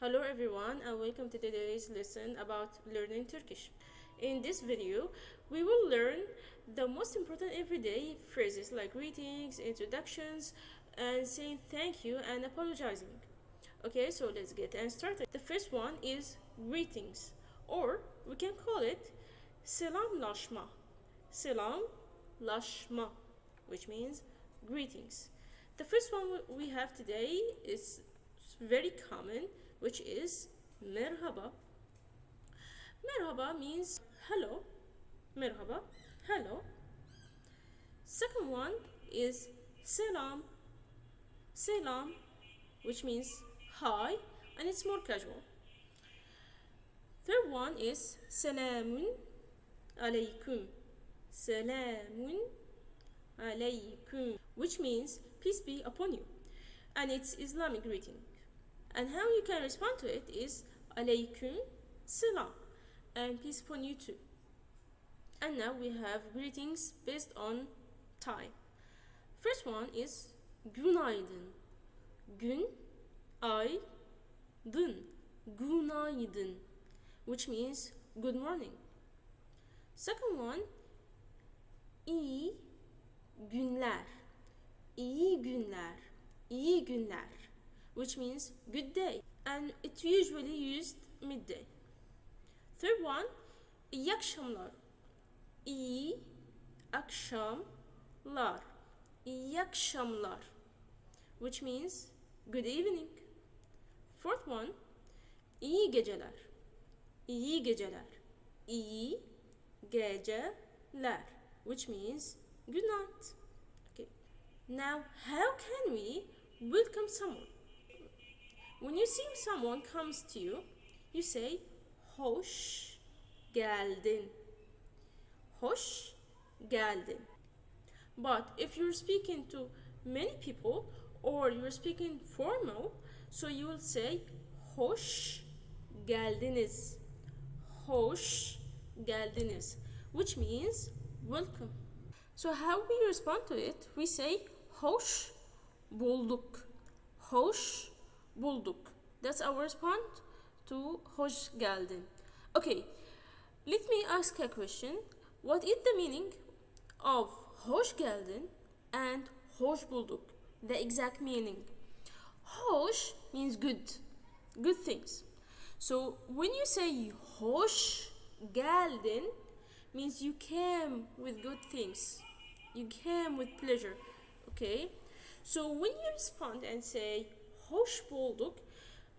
Hello everyone and welcome to today's lesson about learning Turkish. In this video, we will learn the most important everyday phrases like greetings, introductions, and saying thank you and apologizing. Okay, so let's get started. The first one is greetings, or we can call it selamlaşma. Selamlaşma, which means greetings. The first one we have today is very common, which is merhaba. Merhaba means hello. Merhaba, hello. Second one is selam. Selam, which means hi, and it's more casual. Third one is selamun alaikum. Selamun alaikum, which means peace be upon you, and it's Islamic greeting. And how you can respond to it is alaikum salam, and peace upon you too. And now we have greetings based on time. First one is günaydın. Gün, ay, dın. Günaydın, which means good morning. Second one, iyi günler. İyi günler. İyi günler, which means good day, and it's usually used midday. Third one, iyi akşamlar. İyi akşamlar. İyi akşamlar, which means good evening. Fourth one, iyi geceler. İyi geceler. İyi geceler, which means good night. Okay. Now, how can we welcome someone? When you see someone comes to you, you say hoş geldin. Hoş geldin. But if you're speaking to many people or you're speaking formal, so you will say hoş geldiniz. Hoş geldiniz, which means welcome. So how we respond to it, we say hoş bulduk. Hoş bulduk. That's our response to hoş geldin. Okay, let me ask a question. What is the meaning of hoş geldin and hoş bulduk? The exact meaning. Hoş means good things. So when you say hoş geldin, means you came with good things. You came with pleasure. Okay? So when you respond and say hoş bulduk,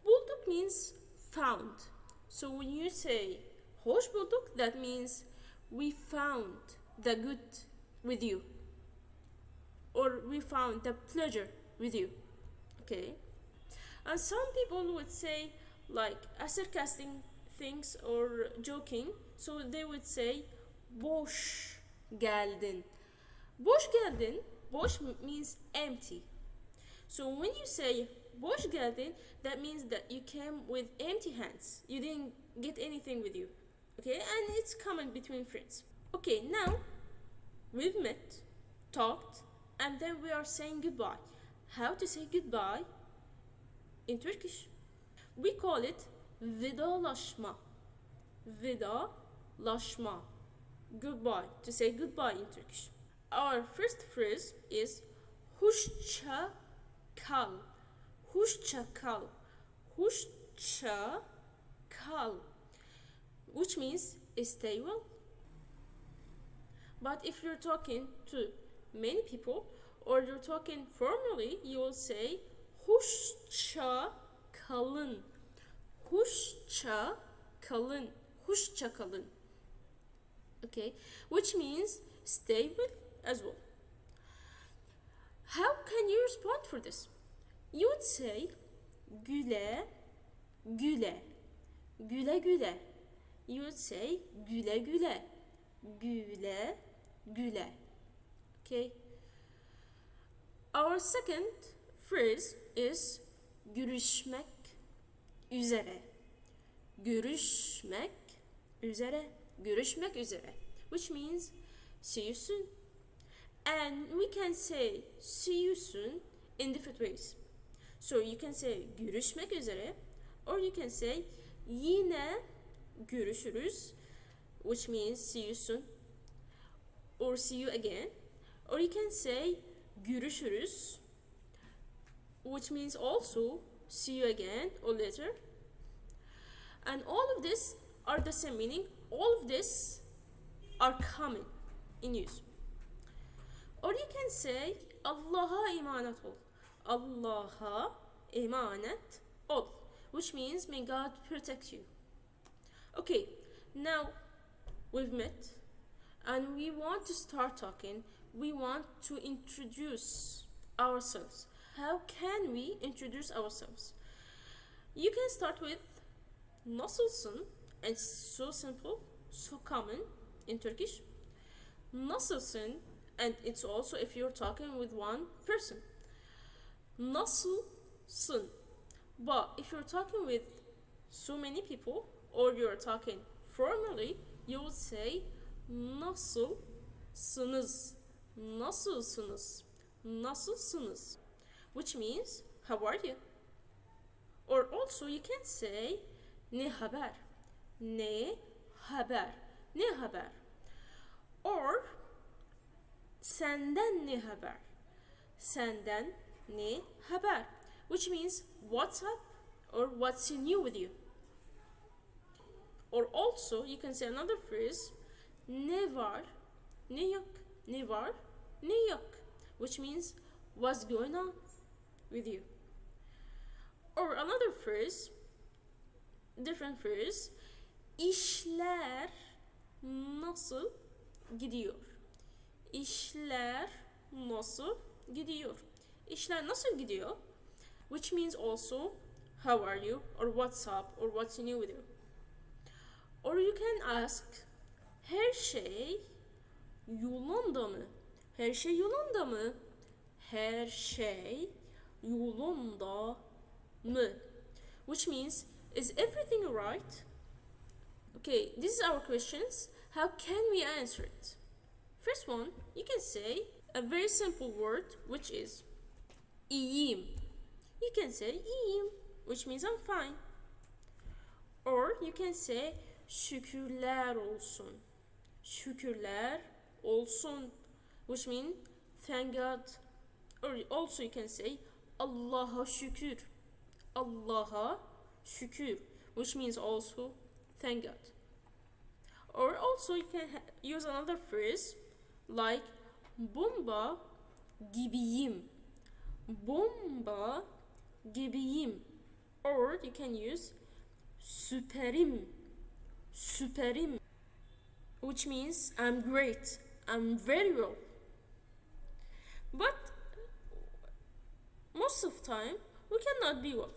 bulduk means found. So when you say hoş bulduk, that means we found the good with you, or we found the pleasure with you. Okay? And some people would say like a sarcastic things or joking, so they would say boş geldin. Boş geldin, boş means empty. So when you say boş geldin, that means that you came with empty hands. You didn't get anything with you. Okay, and it's common between friends. Okay, now we've met, talked, and then we are saying goodbye. How to say goodbye in Turkish? We call it vidalaşma. Vidalaşma. Goodbye. To say goodbye in Turkish. Our first phrase is hoşça kal. Hoşça kal. Hoşça kal, which means stay well. But if you're talking to many people or you're talking formally, you will say hoşça kalın. Hoşça kalın. Hoşça kalın. Okay, which means stay well as well. How can you respond for this? You would say güle güle. Güle güle. You would say güle güle. Güle güle. Okay. Our second phrase is görüşmek üzere. Görüşmek üzere. Görüşmek üzere, which means see you soon. And we can say see you soon in different ways. So you can say görüşmek üzere, Or you can say yine görüşürüz, which means see you soon or see you again. Or you can say görüşürüz, which means also see you again or later. And all of this are the same meaning. All of this are common in use. Or you can say Allah'a emanet ol. Allah'a emanet ol, which means may God protect you. Okay, now we've met and we want to start talking. We want to introduce ourselves. How can we introduce ourselves? You can start with nasılsın, and it's so simple, so common in Turkish. Nasılsın, and it's also if you're talking with one person. Nasılsın. But if you're talking with so many people or you're talking formally, you would say nasılsınız. Nasılsınız. Nasılsınız. Which means how are you? Or also you can say ne haber. Ne haber. Ne haber. Or senden ne haber. Senden ne haber. Which means what's up or what's new with you. Or also you can say another phrase ne var ne yok. Ne var ne yok. Which means what's going on with you. Or another phrase, different phrase, işler nasıl gidiyor? İşler nasıl gidiyor? İşler nasıl gidiyor? Which means also how are you or what's up or what's new with you. Or you can ask her şey yolunda mı? Her şey yolunda mı? Her şey yolunda mı? Which means is everything alright? Okay, this is our questions. How can we answer it? First one, you can say a very simple word which is iyiyim. You can say iyiyim, which means I'm fine. Or you can say şükürler olsun. Şükürler olsun, which means thank God. Or also you can say Allah'a şükür. Allah'a şükür, which means also thank God. Or also you can use another phrase like bomba gibiyim. Bomba gibiyim. Or you can use süperim. Süperim, which means I'm great, I'm very well. But most of the time we cannot be well.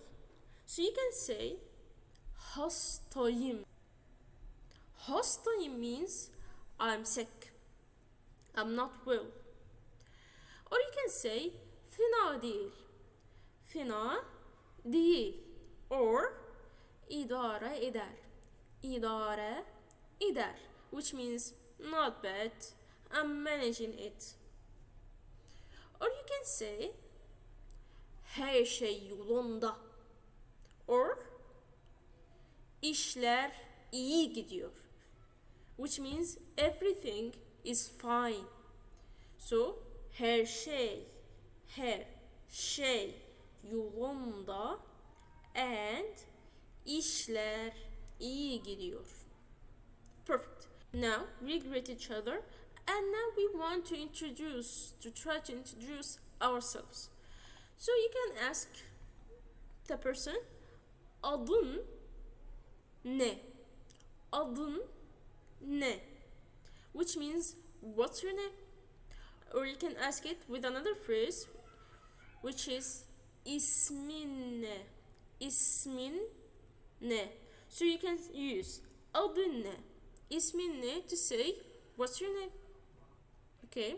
So you can say hastayım. Hastayım means I'm sick, I'm not well. Or you can say fena değil. Fena değil. Or idare eder. İdare eder, which means not bad, I'm managing it. Or you can say her şey yolunda. Or işler iyi gidiyor, which means everything is fine. So her şey yolunda and işler iyi gidiyor. Perfect. Now we greet each other and now we want to try to introduce ourselves. So you can ask the person adın ne? Adın ne? Which means what's your name? Or you can ask it with another phrase which is ismin ne? İsmin ne? So you can use adın ne? İsmin ne to say what's your name? Okay.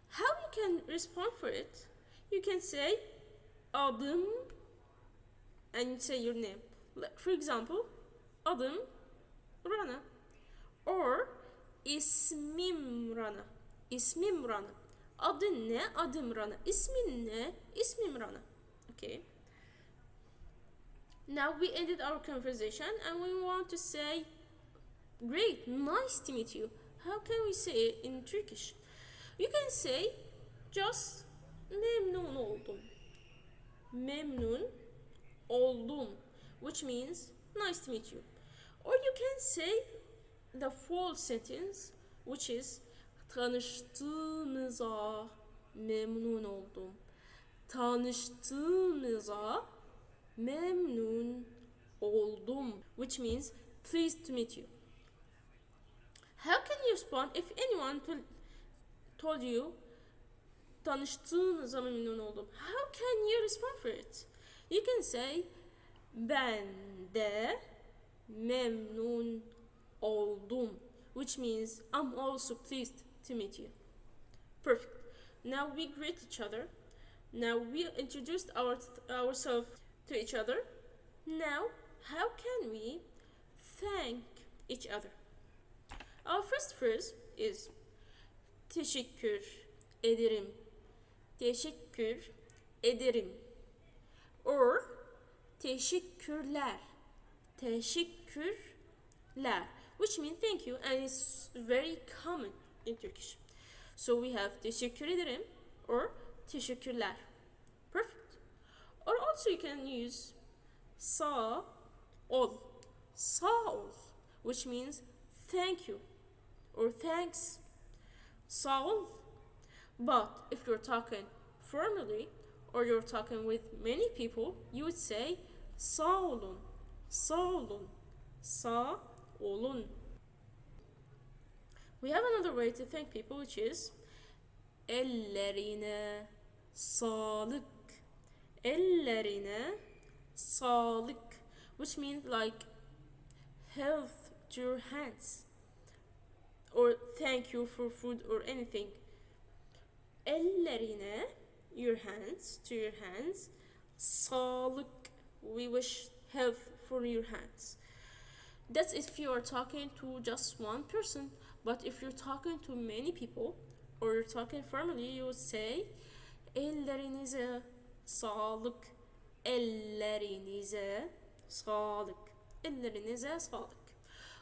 How you can respond for it? You can say adım and you say your name. Like, for example, adım Rana or ismim Rana. İsmim Rana. Adın ne? Adım Rana. İsmin ne? İsmim Rana. Okay. Now we ended our conversation and we want to say, great, nice to meet you. How can we say it in Turkish? You can say just memnun oldum. Memnun oldum, which means nice to meet you. Or you can say the full sentence, which is tanıştığımıza memnun oldum. Tanıştığımıza memnun oldum, which means pleased to meet you. How can you respond if anyone told you tanıştığınıza memnun oldum? How can you respond for it? You can say ben de memnun oldum, which means I'm also pleased to meet you. Perfect. Now we greet each other. Now we introduced ourselves to each other. Now, how can we thank each other? Our first phrase is teşekkür ederim. Teşekkür ederim. Or teşekkürler. Teşekkürler, which means thank you, and it's very common in Turkish. So we have teşekkür ederim or teşekkürler. Perfect. Or also you can use sağ ol. Sağ ol, which means thank you or thanks. Sağ ol. But if you're talking formally or you're talking with many people, you would say sağ olun. Sağ olun. Sağ olun. We have another way to thank people, which is ellerine sağlık. Ellerine sağlık, which means like health to your hands or thank you for food or anything. Ellerine, your hands, to your hands. Sağlık, we wish health for your hands. That's if you are talking to just one person. But if you're talking to many people or you're talking formally, you would say ellerinize sağlık. Ellerinize sağlık. Ellerinize sağlık.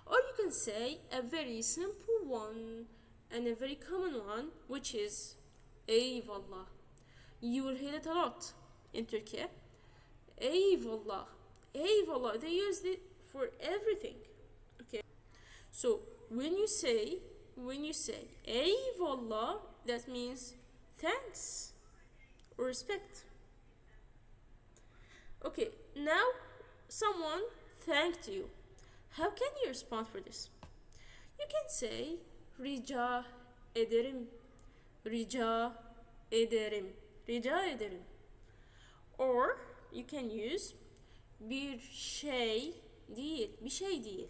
Or you can say a very simple one and a very common one, which is eyvallah. You will hear it a lot in Turkey. Eyvallah. Eyvallah. They use it for everything. Okay. So when you say eyvallah, that means thanks or respect. Okay, now someone thanked you. How can you respond for this? You can say rica ederim. Rica ederim. Rica ederim. Or you can use bir şey değil. Bir şey değil.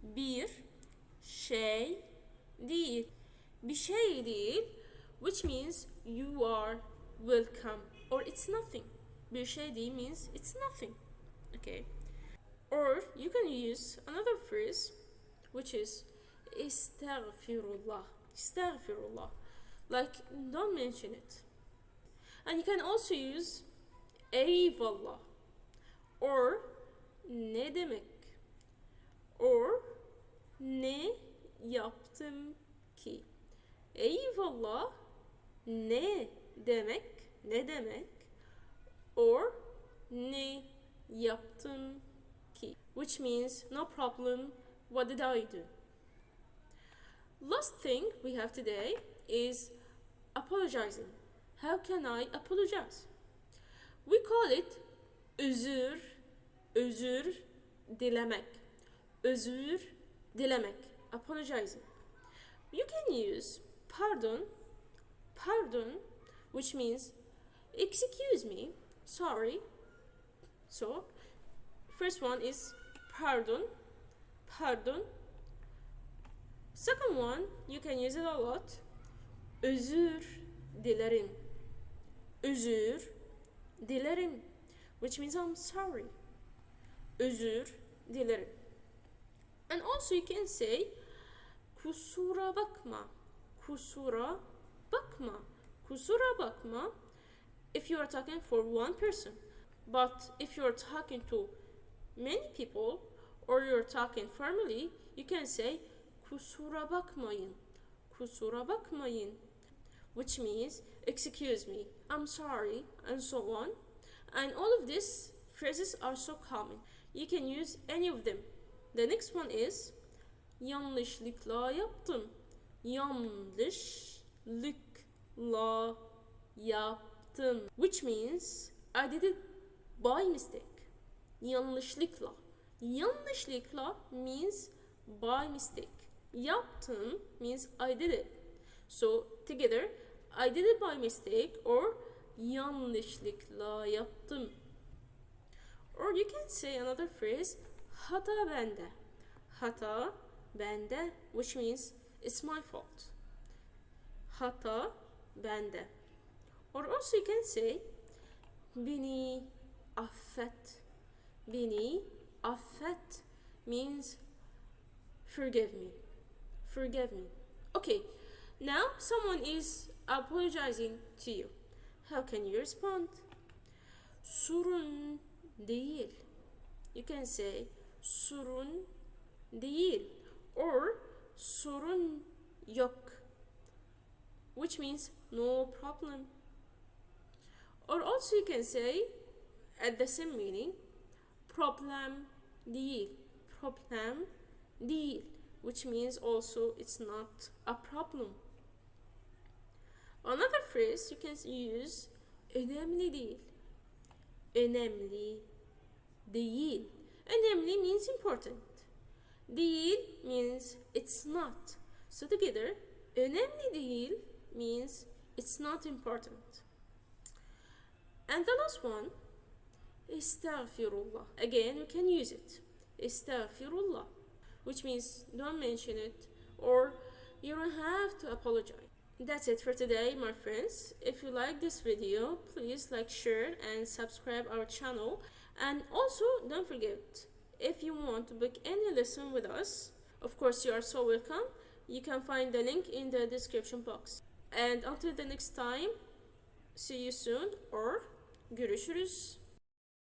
Bir şey değil. Bir şey değil, which means you are welcome or it's nothing. Bir şey değil means it's nothing. Okay. Or you can use another phrase, which is estağfirullah. Estağfirullah. Like, don't mention it. And you can also use eyvallah or ne demek or ne yaptım ki. Eyvallah ne demek, ne demek or ne yaptım ki, which means no problem, what did I do? Last thing we have today is apologizing. How can I apologize? We call it özür dilemek. Özür dilemek, apologizing. You can use pardon, which means excuse me, sorry. So first one is pardon. Second one, you can use it a lot. Özür dilerim. Özür dilerim, which means I'm sorry. Özür dilerim. And also you can say kusura bakma. Kusura bakma. Kusura bakma if you are talking for one person. But if you are talking to Many people, or you're talking formally, you can say kusura bakmayın, kusura bakmayın, which means excuse me, I'm sorry, and so on. And all of these phrases are so common. You can use any of them. The next one is yanlışlıkla yaptım. Yanlışlıkla yaptım, which means I did it by mistake. Yanlışlıkla. Yanlışlıkla means by mistake. Yaptım means I did it. So together, I did it by mistake or yanlışlıkla yaptım. Or you can say another phrase, hata bende. Hata bende, which means it's my fault. Hata bende. Or also you can say beni affet. Beni affet means forgive me. Forgive me. Okay, now someone is apologizing to you. How can you respond? Sorun değil. You can say sorun değil or sorun yok, which means no problem. Or also you can say at the same meaning problem değil. Problem değil, which means also it's not a problem. Another phrase you can use önemli değil. Önemli değil. Önemli means important. Değil means it's not. So together, önemli değil means it's not important. And the last one, estağfirullah. Again, we can use it. Estağfirullah, which means don't mention it or you don't have to apologize. That's it for today, my friends. If you like this video, please like, share, and subscribe our channel. And also, don't forget, if you want to book any lesson with us, of course, you are so welcome. You can find the link in the description box. And until the next time, see you soon or görüşürüz.